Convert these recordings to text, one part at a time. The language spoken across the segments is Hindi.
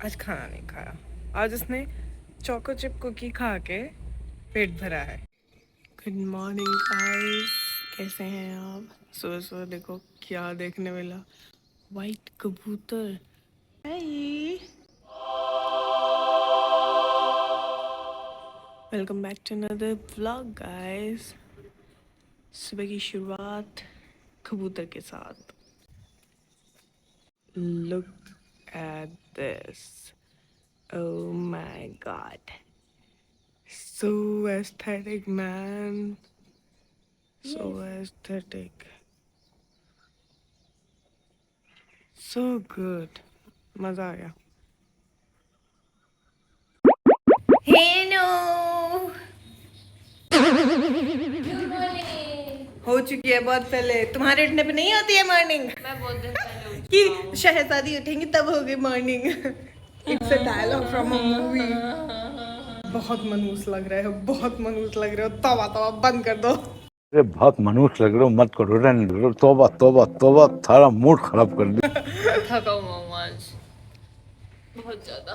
आज खाना नहीं खाया। आज उसने चोको चिप कुकी खा के पेट भरा है। गुड मॉर्निंग गाइस, कैसे हैं आप? सुबह सुबह देखो क्या देखने मिला, वाइट कबूतर। Hi, welcome back to another vlog guys. सुबह की शुरुआत कबूतर के साथ। Look at this, oh my god, so aesthetic man, so aesthetic, so good, मजा आ गया। हेलो, हो चुकी है बहुत पहले। तुम्हारे उठने पे नहीं होती है मॉर्निंग। मैं बहुत दिन पहले उठी कि शहजादी उठेंगी तब होगी morning. It's a dialogue from a movie. बहुत मनहूस लग रहे हो, बहुत मनहूस लग रहे हो। तवा तवा बंद कर दो। अरे बहुत मनहूस लग रहे हो, मत करो, रहने दो। तौबा तौबा तौबा, सारा मूड खराब कर दिया। थका हुआ हूँ आज बहुत ज्यादा।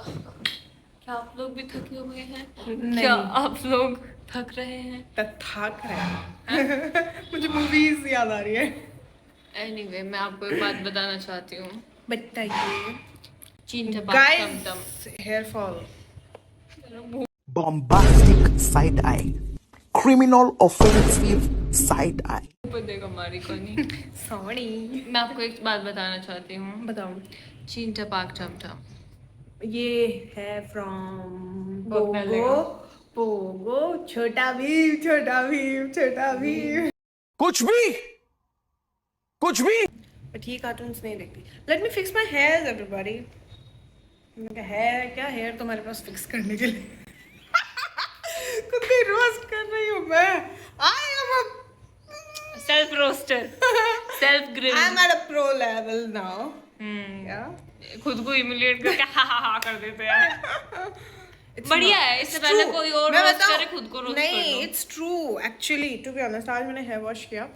क्या आप लोग भी थके हुए हैं? नहीं। क्या आप लोग थक रहे हैं? थक रहे हैं। मुझे मूवीज याद आ रही है। एनीवे, मैं आपको एक बात बताना चाहती हूँ। बताइए चीन टपाक गाइस। टमटम। Hair fall. bombastic side eye, criminal offensive side eye. ऊपर देखो हमारी कोनी। सॉरी। मैं आपको एक बात बताना चाहती हूँ। बताओ। चीन टपाक टमटम। ये है फ्रॉम बकरा पोगो। लेगा। पोगो, छोटा भीम, छोटा भीम, छोटा भीम। कुछ भी बट ये कार्टून्स नहीं देखती। Let me fix my hair everybody. Hair क्या, हेयर तुम्हारे पास फिक्स करने के लिए। खुद ही रोस्ट कर रही हूँ मैं। I am a self roaster, self grill. I am at a pro level now. या खुद को इमिलिएट करके हा कर देते हैं। बढ़िया है, इससे पहले कोई और मैं रोस्ट बताऊं? करे, खुद को रोस्ट कर नहीं, लो। It's true actually. To be honest, आज मैंने हेयर वॉश किया।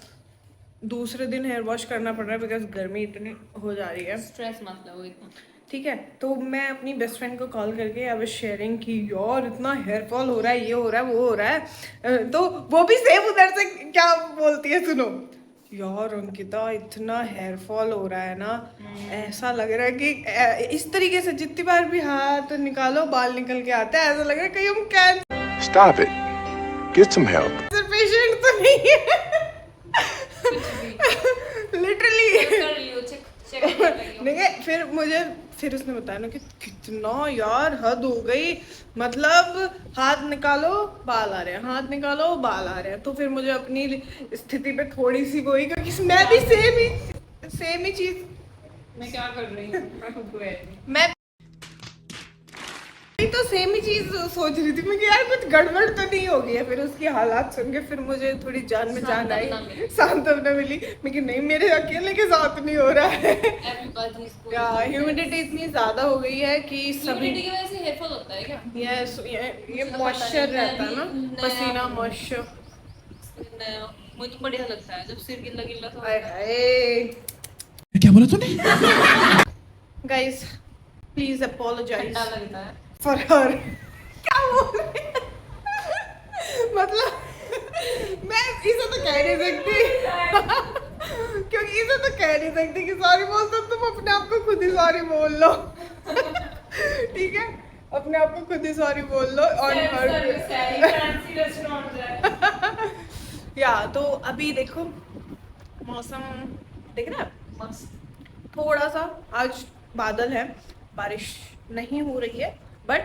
दूसरे दिन हेयर वॉश करना पड़ रहा है बिकॉज गर्मी इतनी हो जा रही है। स्ट्रेस मत लो इतना। ठीक है, तो मैं अपनी बेस्ट फ्रेंड को कॉल करके अब शेयरिंग की, यार इतना हेयर फॉल हो रहा है, ये हो रहा है, वो हो रहा है। तो वो भी सेम उधर से क्या बोलती है, सुनो यार अंकिता, इतना हेयर फॉल हो रहा है ना, ऐसा लग रहा है कि इस तरीके से जितनी बार भी हाथ निकालो बाल निकल के आते हैं। ऐसा लग रहा है कहीं हम cancer Stop it. Get some help. Patient तो नहीं है। लिटरली। कर लियो, चेक कर लियो। नहीं है, फिर उसने बताया ना कि कितना यार हद हो गई। मतलब हाथ निकालो बाल आ रहे हैं, हाथ निकालो बाल आ रहे हैं। तो फिर मुझे अपनी स्थिति पे थोड़ी सी वही, क्योंकि मैं भी सेम ही चीज। मैं क्या कर रही हूँ? मैं खुद को मैं भी तो सेम ही चीज सोच रही थी मैं कि यार कुछ गड़बड़ तो नहीं हो गई है। फिर उसकी हालात सुन के फिर मुझे थोड़ी जान में जान आई, सांत्वना मिली। मैं कि नहीं, मेरे अकेले के साथ नहीं हो रहा है। क्या ह्यूमिडिटी इतनी ज्यादा हो गई है कि सभी की वजह से हेयर फॉल होता है क्या? यस, ये मॉइस्चर रहता है ना, पसीना मॉइस्चर। मुझे तो बढ़िया लगता है जब सिर गिल्ला गिल्ला सा हाय होता है। क्या बोला तूने? गाइस प्लीज अपोलोजाइज ठंडा लगता है। For her. क्या बोल रहे हैं? मतलब मैं इसे तो कह नहीं सकती। क्योंकि इसे तो कह नहीं सकती कि सॉरी बोल दो, तुम अपने आप को खुद ही सॉरी बोल लो। ठीक है, अपने आप को खुद ही सॉरी बोल लो। ऑन हर या तो अभी देखो मौसम दिख रहा है मस्त। थोड़ा सा। आज बादल है, बारिश नहीं हो रही है बट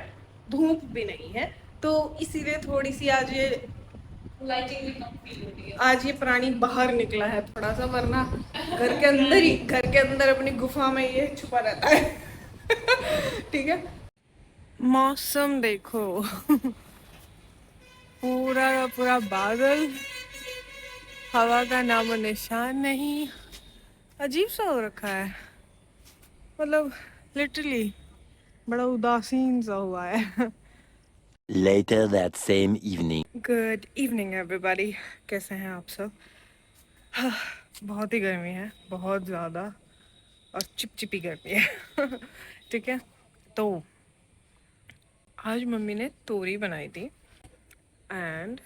धूप भी नहीं है, तो इसीलिए थोड़ी सी आज लाइटिंग भी कम फील हो रही है। आज ये प्राणी बाहर निकला है थोड़ा सा, वरना घर के अंदर अपनी गुफा में ये छुपा रहता है। ठीक है, मौसम देखो। पूरा का पूरा बादल, हवा का नामो निशान नहीं। अजीब सा हो रखा है, मतलब लिटरली बड़ा उदासीन सा हुआ है। Later that same evening. Good evening everybody, कैसे हैं आप सब? बहुत ही गर्मी है, बहुत ज़्यादा, और चिपचिपी गर्मी है। ठीक है, तो आज मम्मी ने तोरी बनाई थी एंड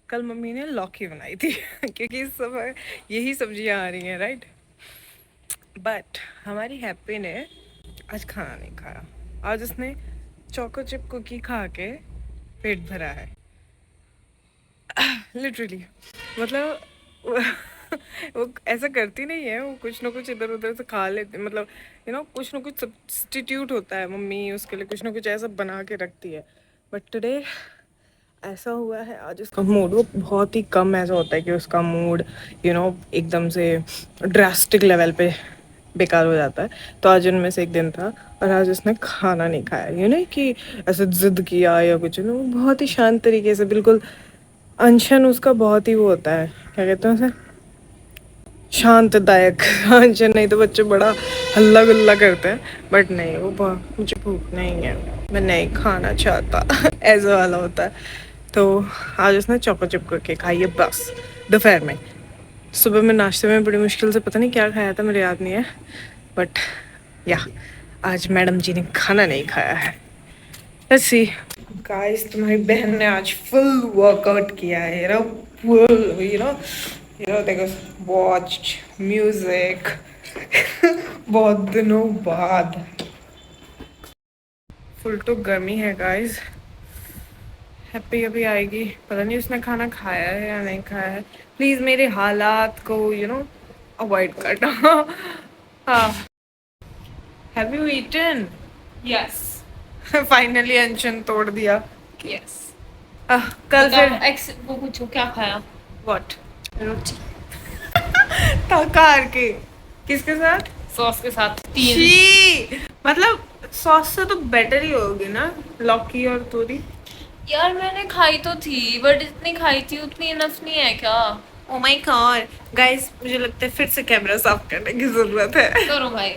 कल मम्मी ने लौकी बनाई थी क्योंकि इस समय यही सब्जियां आ रही हैं, राइट। बट हमारी हैप्पी ने आज खाना नहीं खाया। आज उसने चोको चिप कुकी खा के पेट भरा है लिटरली। मतलब वो ऐसा करती नहीं है, वो कुछ ना कुछ इधर उधर से खा लेती, मतलब कुछ ना कुछ सब्स्टिट्यूट होता है, मम्मी उसके लिए कुछ ना कुछ ऐसा बना के रखती है। बट टुडे ऐसा हुआ है, आज उसका मूड, वो बहुत ही कम ऐसा होता है कि उसका मूड एकदम से ड्रास्टिक लेवल पे बेकार हो जाता है। तो आज उनमें से एक दिन था और आज उसने खाना नहीं खाया, कि ऐसे जिद किया या कुछ वो बहुत ही शांत तरीके से, बिल्कुल अनशन उसका बहुत ही वो होता है, क्या कहते हैं उसे, शांतदायक अनशन। नहीं तो बच्चे बड़ा हल्ला गुल्ला करते हैं, बट नहीं, वो मुझे भूख नहीं है, मैं नहीं खाना चाहता ऐसा वाला होता है। तो आज उसने चोको चिप करके खाई है बस दोपहर में। सुबह में नाश्ते में बड़ी मुश्किल से पता नहीं क्या खाया था, मुझे याद नहीं है, बट या आज मैडम जी ने खाना नहीं खाया है। लेट्स सी गाइस, तुम्हारी बहन ने आज फुल वर्कआउट किया है, फुल देखो, वॉच म्यूजिक बहुत दिनों बाद। फुल तो गर्मी है गाइस। हैप्पी अभी आएगी, पता नहीं उसने खाना खाया है या नहीं खाया है। प्लीज मेरे हालात को अवॉइड करना। हाँ, have you eaten? Yes finally अनशन तोड़ दिया। यस। कल फिर एक्स वो पूछो क्या खाया? व्हाट? रोटी थकार के किसके साथ? सॉस के साथ 3। छी, मतलब सॉस से तो बेटर ही होगी ना लौकी और तोरी। यार मैंने खाई तो थी, बट जितनी खाई थी उतनी इनफ नहीं है क्या? ओ माय गॉड गाइस, मुझे लगता है फिर से कैमरा साफ करने की जरूरत है। करो भाई।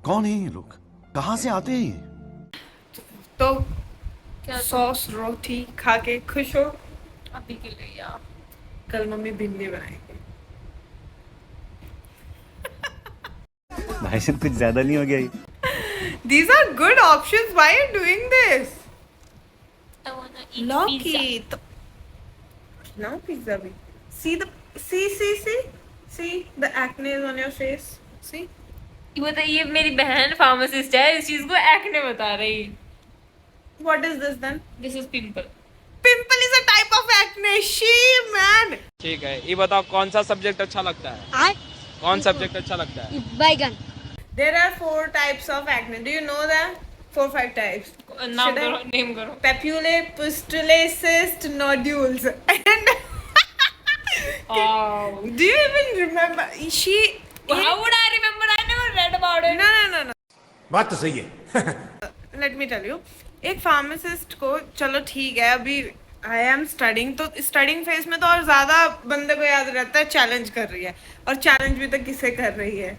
कौन है ये लोग, कहाँ से आते हैं ये? तो क्या सॉस रोटी खा के खुश हो? अभी के लिए यार। कल मम्मी भिंडी बनाएगी। भाई साहब कुछ ज्यादा नहीं हो गया ये? These are good options. Why are you doing this? I wanna eat लौकी pizza. तो now pizza भी। See the acne is on your face. See? ये बताइए, मेरी बहन फार्मासिस्ट है, इस चीज को एक्ने बता रही। What is this then? This is pimple. Pimple is a type of acne. She man. ठीक है, ये बताओ कौन सा सब्जेक्ट अच्छा लगता है? कौन सब्जेक्ट अच्छा लगता है? बैगन। There are 4 types of acne. Do you know that? 4-5 types. नाम Should I- करो, नेम करो। Papule, pustule, cyst, nodules. And do you even remember? She. How would I remember? I never read about it. No. बात तो सही है। लेट मी टेल यू, एक फार्मासिस्ट को, चलो ठीक है, अभी आई एम स्टडिंग, तो स्टडिंग फेज में तो और ज्यादा बंदे को याद रहता है, चैलेंज कर रही है, और चैलेंज भी तो किसे कर रही है।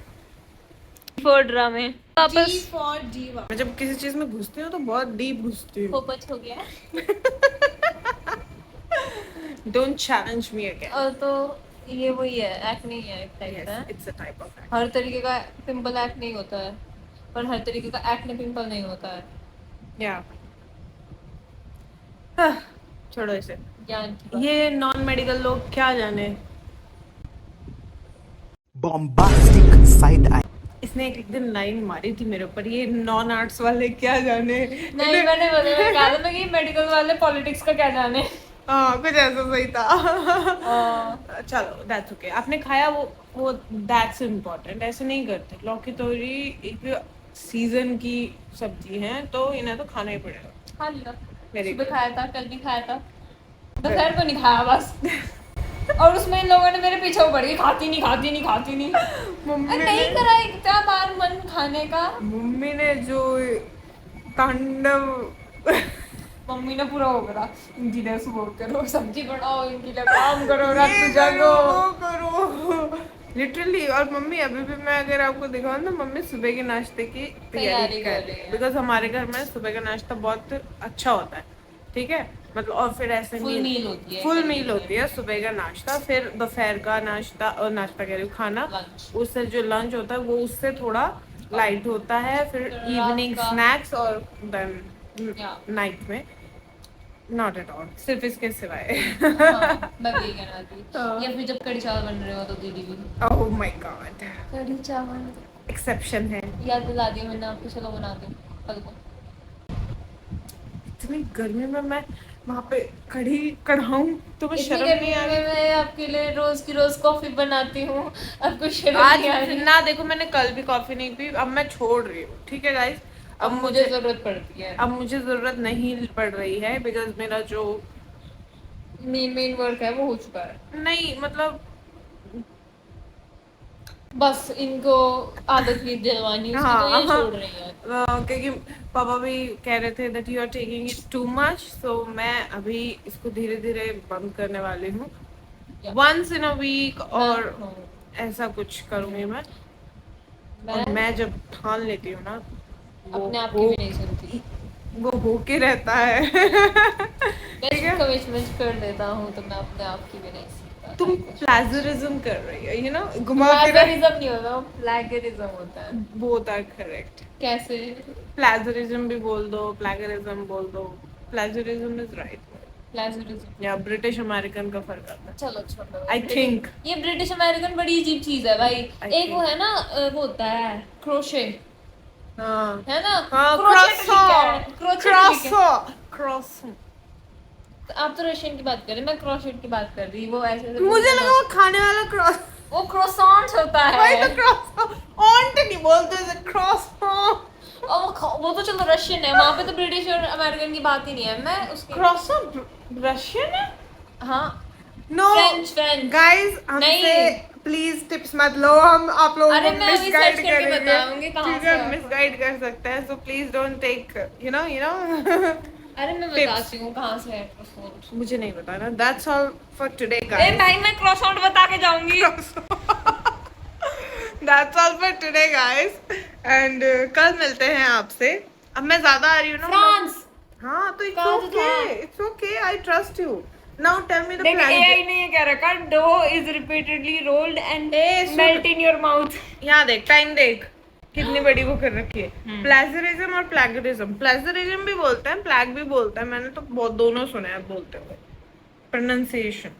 फोर ड्रामे वापस। G for diva। मैं जब किसी चीज में घुसती हूँ तो बहुत डीप घुसती हूँ। पोपच हो गया। Don't challenge me again. और तो ये वही है, एक्ने ही है एक टाइप का। It's a type of her तरीके का पिंपल एक्ने ही होता है, पर हर तरीके का एक्ने पिंपल नहीं होता है। या छोड़ो इसे, ज्ञान की बात। ये नॉन मेडिकल लोग क्या जाने। Bombastic side eye. इसने एक दिन लाइन मारी थी मेरे ऊपर, ये नॉन आर्ट्स वाले क्या जाने। नहीं, मैंने कहा था ना कि मेडिकल वाले पॉलिटिक्स का क्या जाने। हाँ, कुछ ऐसा सही था। चलो दैट्स ओके, आपने खाया, वो दैट्स इम्पोर्टेंट। ऐसे नहीं करते, लौकी तोरी एक सीजन की सब्जी है, तो इन्हें तो खाना ही पड़ेगा। खा लिया, Very सुबह good. खाया था, कल भी खाया था, दोपहर को नहीं खाया बस। और उसमें इन लोगों ने मेरे पीछे पड़ गई, खाती नहीं। मम्मी नहीं करा इतना बार मन खाने का। मम्मी ने जो तांडव मम्मी ने पूरा हो करा, इनकी लिए सुबह करो, सब्जी बनाओ, इनके लिए काम करो, रात को ये जागो। करो लिटरली। और मम्मी अभी भी, मैं अगर आपको दिखाऊं ना, मम्मी सुबह के नाश्ते की तैयारी कर रही है, बिकॉज हमारे घर में सुबह का नाश्ता बहुत अच्छा होता है, ठीक है, मतलब। और फिर ऐसे Full meal होती है। फुल मील होती है सुबह का नाश्ता, फिर दोपहर का नाश्ता, और नाश्ता कह रही हूँ, खाना, Lunch। उससे जो लंच होता है वो उससे थोड़ा लाइट होता है, फिर रात इवनिंग का- स्नैक्स, और देन नाइट में, नॉट एट ऑल, सिर्फ इसके सिवाय। हाँ, मैं वही कहना थी। हाँ। या फिर जब कढ़ी चावल बन रहे हो तो दीदी भी ओह माय गॉड, कढ़ी चावल एक्सेप्शन है। याद दिला दी मैंने आपको, चलो बना दो कल को। इतनी गर्मी में मैं वहाँ पे कढ़ी कढ़ाऊं तो मैं इतनी शर्म नहीं गर्मी आ रही। में मैं आपके लिए रोज की रोज कॉफी बनाती हूँ, आपको शर्म आज नहीं आ रही? ना देखो, मैंने कल भी कॉफी नहीं पी, अब मैं छोड़ रही हूँ, ठीक है गाइस। अब मुझे जरूरत पड़ती है। अब मुझे जरूरत नहीं पड़ रही है, बिकॉज मेरा जो मेन वर्क है वो हो चुका है। नहीं मतलब बस इनको आदत भी दिलवानी उसकी, तो ये छोड़ रही है। क्योंकि पापा भी कह रहे थे that you are taking it too much, so मैं अभी इसको धीरे धीरे बंद करने वाली हूँ। Yeah. Once in a week और हाँ। ऐसा कुछ करूँगी मैं। और मैं मैं जब ठान लेती हूँ ना, अपने आप की भी नहीं सुनती। वो होके रहता है। मैं ठीक है? कमिटमेंट कर देता हूँ तो मैं अपने आप की भी नहीं सुनता। तुम प्लेजरिज्म कर रही हो, यू नो, घुमा फिरा। प्लेगरिज्म नहीं होता, वो प्लेगरिज्म होता है। Both are correct. कैसे? प्लेजरिज्म भी बोल दो, प्लेगरिज्म बोल दो, प्लेजरिज्म इज राइट। प्लेजरिज्म। या ब्रिटिश अमेरिकन का फर्क आता है। चलो छोड़ो। I think. ये ब्रिटिश अमेरिकन बड़ी अजीब चीज है भाई। I एक वो है ना, वो होता है क्रोशे, हाँ है ना? हाँ, क्रोचेट ठीक है, क्रोचेट ठीक है। क्रॉस। आप तो रशियन की बात कर रहे हैं, मैं क्रोशेट की बात कर रही। वो ऐसे मुझे लगा वो खाने वाला क्रॉस। वो क्रोसॉन्ट होता वही है। तो क्रॉस ऑन नहीं बोलते, क्रॉस। और वो तो चलो रशियन है, वहाँ पे तो ब्रिटिश और अमेरिकन की बात ही नहीं है। मैं उसकी क्रॉस रशियन है? हाँ नो फ्रेंच गाइस, हमसे नहीं। प्लीज टिप्स मत लो, हम आप लोगों अरे को मैं अभी मिसगाइड सर्च करके करेंगे, बताऊंगी कहाँ ठीक से है, है। मिसगाइड कर सकते हैं, so please don't take you know अरे मैं Tips. बताती हूँ कहाँ से है croissant। मुझे नहीं पता ना। That's all for today A guys. भाई मैं क्रोसॉन्ट बता के जाऊंगी। That's all for today guys, and कल मिलते हैं आपसे। अब मैं ज्यादा आ रही हूँ ना फ्रांस। हाँ तो कहाँ से it's okay, I trust you. Now tell me the देख plan. एआई ने ये कह रखा, dough is repeatedly rolled and सुन। Melt in your mouth. यहाँ देख, टाइम देख, कितनी बड़ी वो कर रखी है। प्लेजरिज्म और प्लेगरिज्म, प्लेजरिज्म भी बोलते हैं, प्लैग भी बोलते हैं, मैंने तो बहुत दोनों सुने हैं बोलते हुए। प्रोनाउंसिएशन,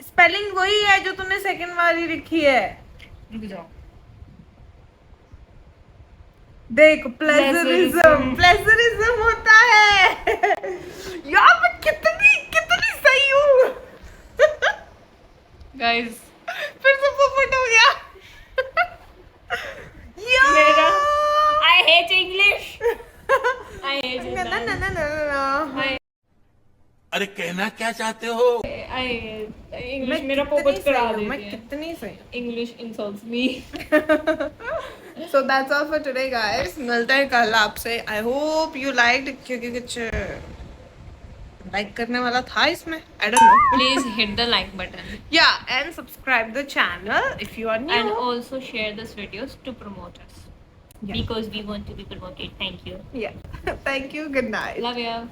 स्पेलिंग वही है जो तूने सेकंड वाली लिखी है। रुक जाओ। देख, प्लेजरिज्म, प्लेजरिज्म होता है। यार मैं कितनी कितनी सही हूँ। गाइस फिर से पोपट हो गया। मेरा I hate English. I hate ना ना ना ना ना। अरे कहना क्या चाहते हो? आई इंग्लिश मेरा पोपट करा मैं देती है। कितनी सही। English insults me. So that's all for today guys, मिलते हैं कल आपसे। I hope you liked, क्योंकि कुछ लाइक करने वाला था इसमें, I don't know. Please hit the like button Yeah, and subscribe the channel if you are new. and also share this videos to promote us, Yeah. because we want to be promoted. Thank you. Yeah. Thank you. Good night. Love you.